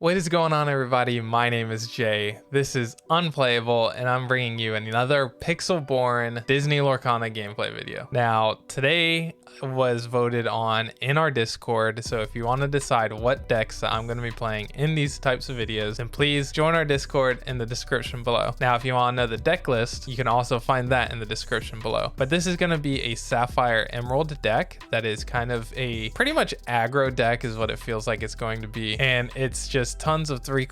What is going on, everybody? My name is Jay. This is Unplayable, and I'm bringing you another Pixelborn Disney Lorcana gameplay video. Now, today was voted on in our Discord, so if you want to decide what decks I'm going to be playing in these types of videos, then please join our Discord in the description below. Now, if you want to know the deck list, you can also find that in the description below. But this is going to be a Sapphire Emerald deck that is kind of a pretty much aggro deck is what it feels like it's going to be, and it's just tons of three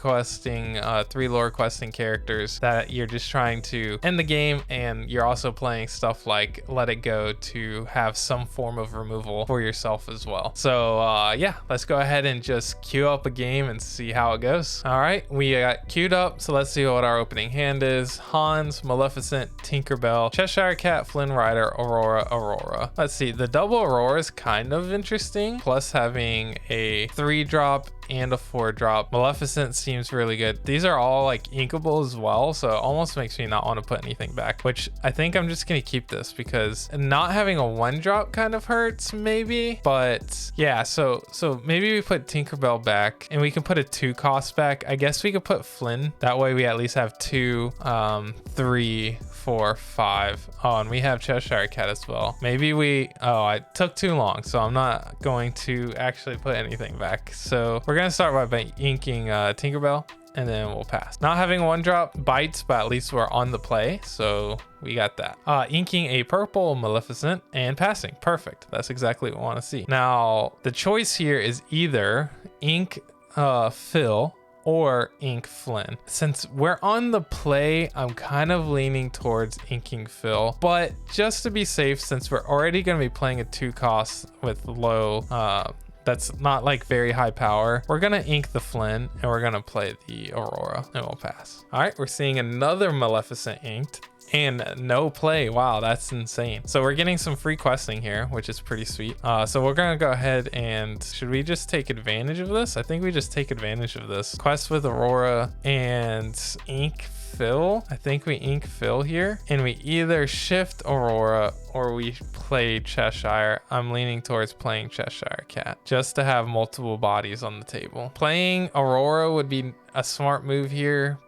lore questing characters that you're just trying to end the game, and you're also playing stuff like Let It Go to have some form of removal for yourself as well. So yeah, let's go ahead and just queue up a game and see how it goes. All right, we got queued up, so let's see what our opening hand is. Hans, Maleficent, Tinkerbell, Cheshire Cat, Flynn Rider, Aurora. Let's see, the double Aurora is kind of interesting, plus having a 3-drop and a 4-drop. Maleficent seems really good. These are all like inkable as well, so it almost makes me not want to put anything back, which I think I'm just gonna keep this because not having a 1-drop kind of hurts maybe. But yeah, so maybe we put Tinkerbell back and we can put a 2-cost back. I guess we could put Flynn, that way we at least have 2, 3, 4, 5. Oh, and we have Cheshire Cat as well. Maybe I took too long, so I'm not going to actually put anything back. So we're gonna start by inking Tinkerbell, and then we'll pass. Not having 1-drop bites, but at least we're on the play, so we got that. Inking a purple Maleficent and passing. Perfect. That's exactly what we want to see. Now the choice here is either ink Phil or ink Flynn. Since we're on the play, I'm kind of leaning towards inking Phil, but just to be safe, since we're already going to be playing a 2-cost with low that's not like very high power, we're gonna ink the Flynn and we're gonna play the Aurora and we'll pass. All right, we're seeing another Maleficent inked and no play. Wow, that's insane. So we're getting some free questing here, which is pretty sweet. So we're gonna go ahead and should we just take advantage of this? I think we just take advantage of this. Quest with Aurora and ink Phil. I think we ink Phil here, and we either shift Aurora or we play Cheshire. I'm leaning towards playing Cheshire Cat just to have multiple bodies on the table. Playing Aurora would be a smart move here,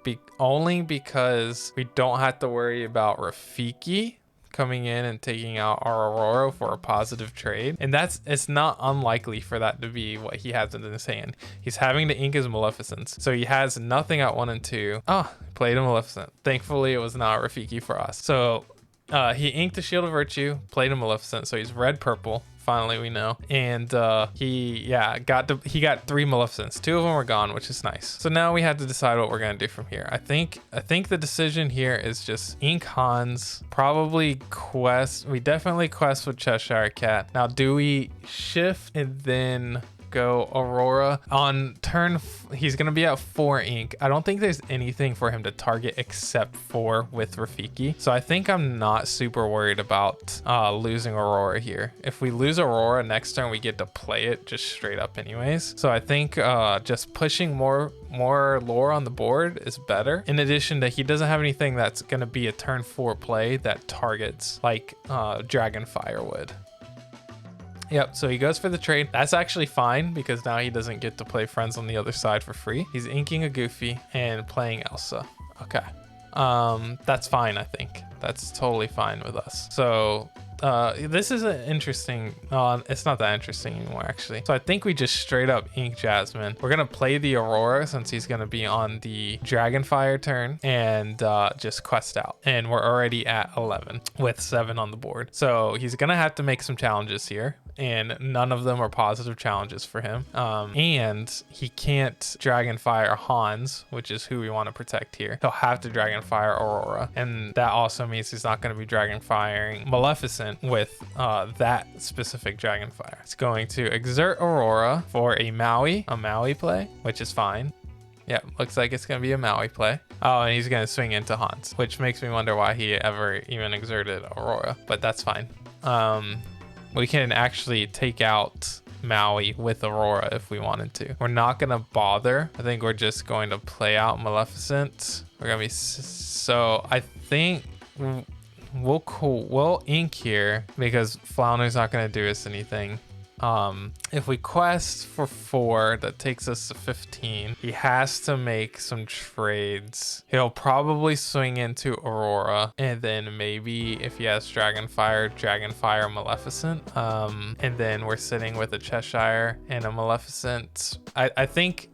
only because we don't have to worry about Rafiki coming in and taking out our Aurora for a positive trade, and it's not unlikely for that to be what he has in his hand. He's having to ink his Maleficents, so he has nothing at 1 and 2. Played a Maleficent. Thankfully it was not Rafiki for us. So he inked the Shield of Virtue, played a Maleficent, so he's red purple. Finally, we know. And he got 3 Maleficents. 2 of them are gone, which is nice. So now we have to decide what we're gonna do from here. I think the decision here is just ink Hans, probably quest. We definitely quest with Cheshire Cat. Now, do we shift and then go Aurora on turn? He's gonna be at 4 ink. I don't think there's anything for him to target except for with Rafiki, so I think I'm not super worried about losing Aurora here. If we lose Aurora next turn, we get to play it just straight up anyways. So I think just pushing more lore on the board is better, in addition to he doesn't have anything that's gonna be a turn 4 play that targets like Dragonfire would. Yep, so he goes for the trade. That's actually fine because now he doesn't get to play friends on the other side for free. He's inking a Goofy and playing Elsa. Okay, that's fine. I think that's totally fine with us. So this is an interesting, it's not that interesting anymore actually. So I think we just straight up ink Jasmine. We're gonna play the Aurora since he's gonna be on the Dragonfire turn, and just quest out. And we're already at 11 with 7 on the board. So he's gonna have to make some challenges here, and none of them are positive challenges for him. And he can't Dragonfire Hans, which is who we want to protect here. He'll have to Dragonfire Aurora, and that also means he's not going to be Dragonfiring Maleficent with that specific Dragonfire. It's going to exert Aurora for a Maui play, which is fine. Yeah, looks like it's going to be a Maui play. Oh, and he's going to swing into Hans, which makes me wonder why he ever even exerted Aurora, but that's fine. We can actually take out Maui with Aurora if we wanted to. We're not gonna bother. I think we're just going to play out Maleficent. We're gonna be so I think we'll ink here because Flounder's not gonna do us anything. If we quest for 4, that takes us to 15. He has to make some trades. He'll probably swing into Aurora, and then maybe if he has Dragonfire Maleficent. And then we're sitting with a Cheshire and a Maleficent. I think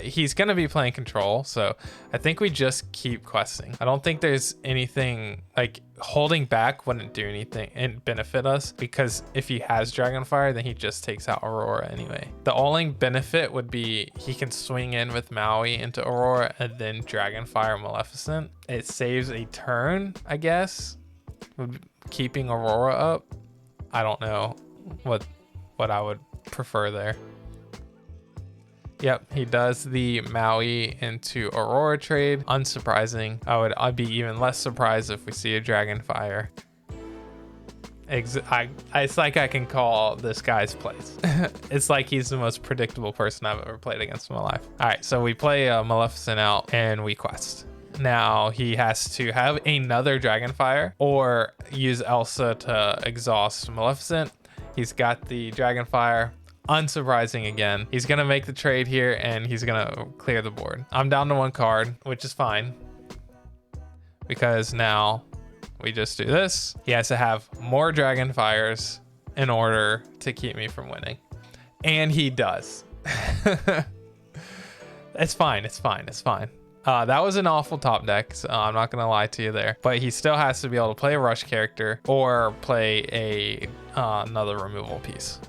he's gonna be playing control, so I think we just keep questing. I don't think there's anything, like holding back wouldn't do anything and benefit us, because if he has Dragonfire, then he just takes out Aurora anyway. The only benefit would be he can swing in with Maui into Aurora and then Dragonfire Maleficent. It saves a turn, I guess, keeping Aurora up. I don't know what I would prefer there. Yep, he does the Maui into Aurora trade. Unsurprising. I'd be even less surprised if we see a Dragonfire. It's like I can call this guy's plays. It's like he's the most predictable person I've ever played against in my life. All right, so we play Maleficent out and we quest. Now he has to have another Dragonfire or use Elsa to exhaust Maleficent. He's got the Dragonfire. Unsurprising again. He's gonna make the trade here and he's gonna clear the board. I'm down to 1 card, which is fine, because now we just do this. He has to have more Dragonfires in order to keep me from winning, and he does. It's fine, it's fine, it's fine. That was an awful top deck, so I'm not gonna lie to you there, but he still has to be able to play a rush character or play another removal piece.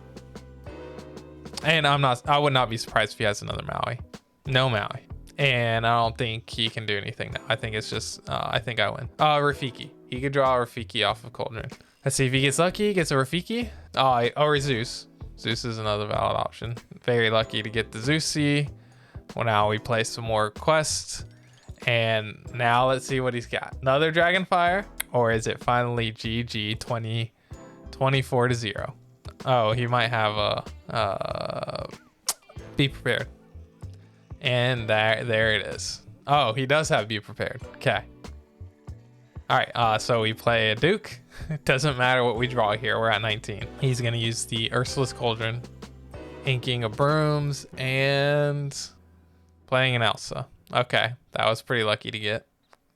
And I would not be surprised if he has another Maui. No Maui. And I don't think he can do anything now. I think it's just, I think I win. Rafiki. He could draw a Rafiki off of Cauldron. Let's see if he gets lucky. He gets a Rafiki. Or Zeus. Zeus is another valid option. Very lucky to get the Zeusy. Well, now we play some more quests. And now let's see what he's got. Another Dragonfire? Or is it finally GG 24-0? Oh, he might have a be prepared. And there it is. Oh, he does have be prepared. Okay. All right, so we play a Duke. It doesn't matter what we draw here. We're at 19. He's gonna use the Ursula's Cauldron, inking a Brooms, and playing an Elsa. Okay, that was pretty lucky to get.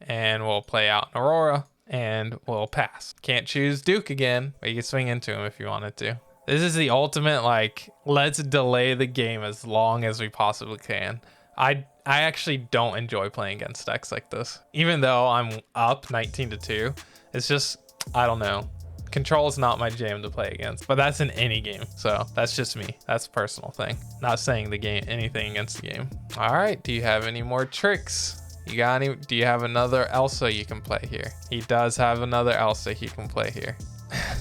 And we'll play out an Aurora, and we'll pass. Can't choose Duke again, but you can swing into him if you wanted to. This is the ultimate, like, let's delay the game as long as we possibly can. I actually don't enjoy playing against decks like this. Even though I'm up 19-2, it's just, I don't know. Control is not my jam to play against, but that's in any game. So that's just me. That's a personal thing. Not saying the game, anything against the game. All right, do you have any more tricks? You got any? Do you have another Elsa you can play here? He does have another Elsa he can play here.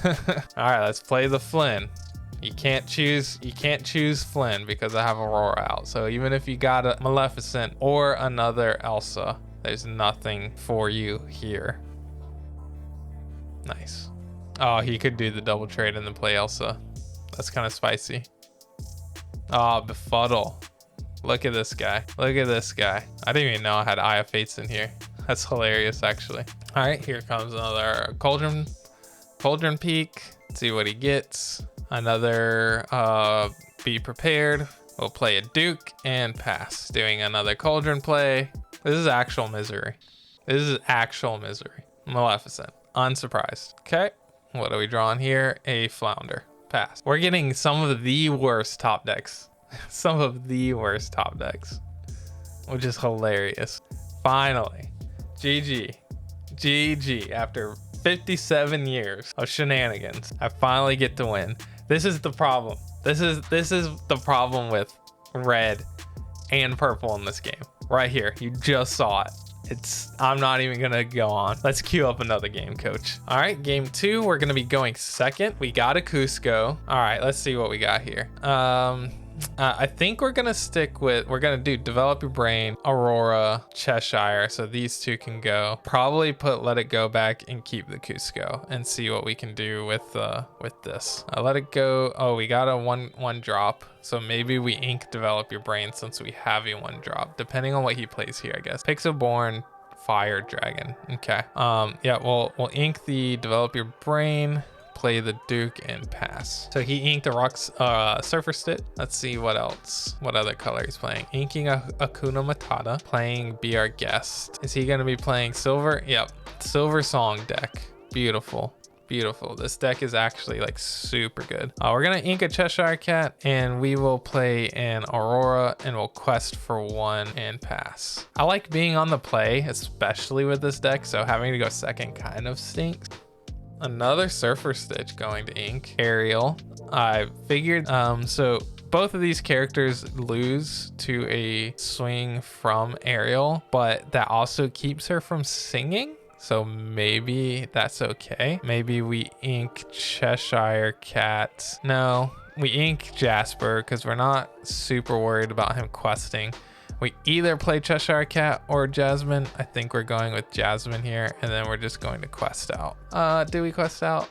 All right, let's play the Flynn. You can't choose Flynn because I have Aurora out. So even if you got a Maleficent or another Elsa, there's nothing for you here. Nice. Oh, he could do the double trade and then play Elsa. That's kind of spicy. Oh, Befuddle. Look at this guy. Look at this guy. I didn't even know I had Eye of Fates in here. That's hilarious, actually. All right, here comes another Cauldron Peak. Let's see what he gets. Another Be Prepared. We'll play a Duke and pass. Doing another Cauldron play. This is actual misery. This is actual misery. Maleficent. Unsurprised. Okay. What are we drawing here? A Flounder. Pass. We're getting some of the worst top decks. Some of the worst top decks. Which is hilarious. Finally. GG. GG. After 57 years of shenanigans, I finally get to win. This is the problem. This is the problem with red and purple in this game. Right here. You just saw it. I'm not even gonna go on. Let's queue up another game, coach. All right, game 2, we're gonna be going second. We got a Cusco. All right, let's see what we got here. I think we're gonna do Develop Your Brain, Aurora, Cheshire, so these two can go. Probably put Let It Go back and keep the Cusco and see what we can do with this. Let It Go. Oh, we got a one drop, so maybe we ink Develop Your Brain since we have a 1-drop, depending on what he plays here, I guess. Pixelborn, Fire Dragon. Okay. Yeah, we'll ink the Develop Your Brain. play the Duke, and pass. So he inked a Surfer Stitch. Let's see what else. What other color he's playing. Inking a Hakuna Matata. Playing Be Our Guest. Is he going to be playing silver? Yep. Silver Song deck. Beautiful. Beautiful. This deck is actually like super good. We're gonna ink a Cheshire Cat, and we will play an Aurora, and we'll quest for 1 and pass. I like being on the play, especially with this deck, so having to go second kind of stinks. Another Surfer Stitch going to ink. Ariel. I figured, so both of these characters lose to a swing from Ariel, but that also keeps her from singing. So maybe that's okay. Maybe we ink Cheshire Cat. No, we ink Jasper because we're not super worried about him questing. We either play Cheshire Cat or Jasmine. I think we're going with Jasmine here, and then we're just going to quest out. Do we quest out?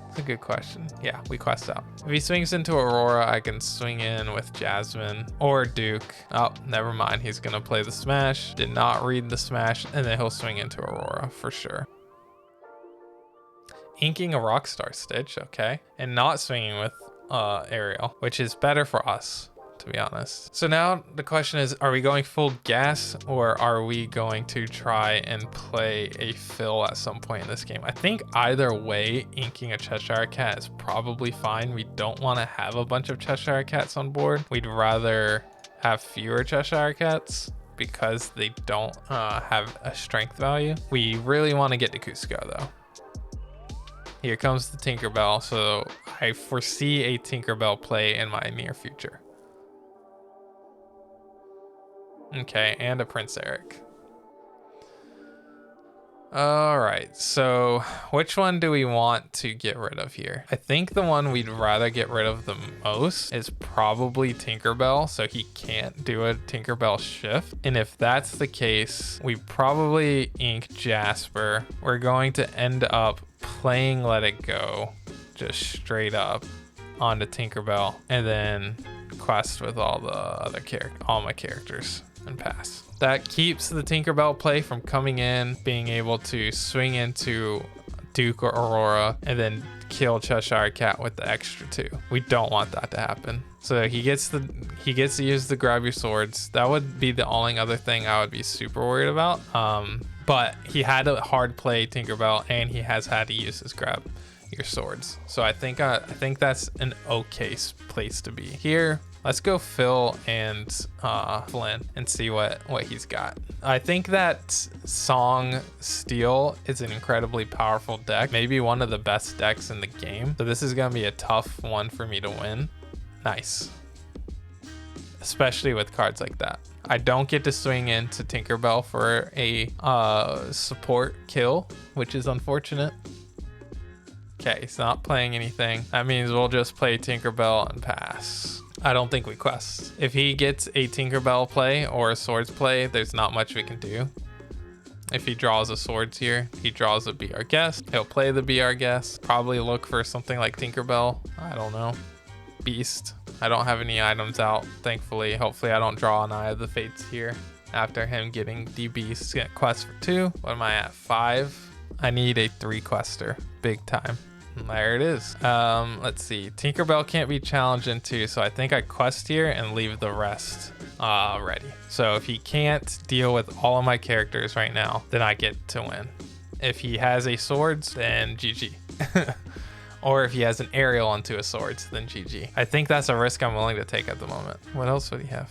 That's a good question. Yeah, we quest out. If he swings into Aurora, I can swing in with Jasmine or Duke. Oh, never mind. He's gonna play the smash. Did not read the smash, and then he'll swing into Aurora for sure. Inking a Rockstar Stitch, okay. And not swinging with Ariel, which is better for us, to be honest. So now the question is, are we going full gas, or are we going to try and play a fill at some point in this game? I think either way, inking a Cheshire Cat is probably fine. We don't want to have a bunch of Cheshire Cats on board. We'd rather have fewer Cheshire Cats because they don't have a strength value. We really want to get to Cusco though. Here comes the Tinkerbell, so I foresee a Tinkerbell play in my near future. Okay, and a Prince Eric. All right, so which one do we want to get rid of here? I think the one we'd rather get rid of the most is probably Tinkerbell, so he can't do a Tinkerbell shift. And if that's the case, we probably ink Jasper. We're going to end up playing Let It Go, just straight up onto Tinkerbell, and then quest with all my characters and pass. That keeps the Tinkerbell play from coming in, being able to swing into Duke or Aurora, and then kill Cheshire Cat with the extra 2. We don't want that to happen. So he gets to use the grab your swords. That would be the only other thing I would be super worried about. But he had a hard play Tinkerbell, and he has had to use his grab your swords. So I think that's an okay place to be. Here, let's go Phil and Flynn and see what he's got. I think that Song Steel is an incredibly powerful deck, maybe one of the best decks in the game. So this is gonna be a tough one for me to win. Nice. Especially with cards like that. I don't get to swing into Tinkerbell for a support kill, which is unfortunate. Okay, he's not playing anything. That means we'll just play Tinkerbell and pass. I don't think we quest. If he gets a Tinkerbell play or a swords play, there's not much we can do. If he draws a swords here, he draws a Be Our Guest. He'll play the Be Our Guest. Probably look for something like Tinkerbell. I don't know. Beast. I don't have any items out, thankfully. Hopefully I don't draw an Eye of the Fates here. After him getting the Beast, get quest for 2. What am I at? 5? I need a 3 quester. Big time. There it is. Let's see. Tinkerbell can't be challenged into, so I think I quest here and leave the rest ready. So if he can't deal with all of my characters right now, then I get to win. If he has a swords, then GG. Or if he has an aerial onto a swords, then GG. I think that's a risk I'm willing to take at the moment. What else would he have?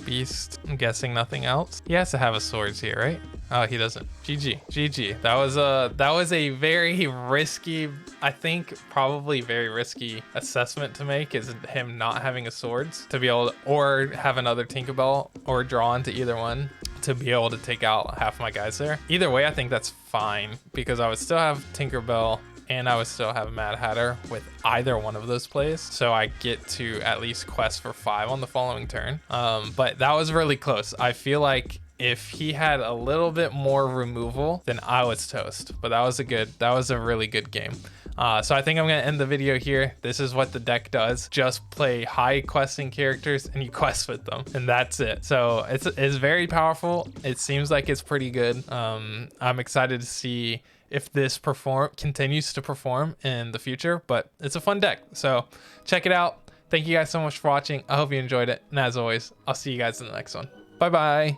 Beast. I'm guessing nothing else. He has to have a swords here, right? Oh, he doesn't. GG. GG. That was a very risky, I think probably very risky assessment to make, is him not having a swords to be able to, or have another Tinkerbell or draw into either one to be able to take out half my guys there. Either way, I think that's fine because I would still have Tinkerbell and I would still have Mad Hatter with either one of those plays. So I get to at least quest for 5 on the following turn. But that was really close. I feel like if he had a little bit more removal, then I was toast. But that was a really good game. So I think I'm gonna end the video here. This is what the deck does. Just play high questing characters and you quest with them, and that's it. So it's very powerful. It seems like it's pretty good. I'm excited to see if this continues to perform in the future, but it's a fun deck. So check it out. Thank you guys so much for watching. I hope you enjoyed it. And as always, I'll see you guys in the next one. Bye bye.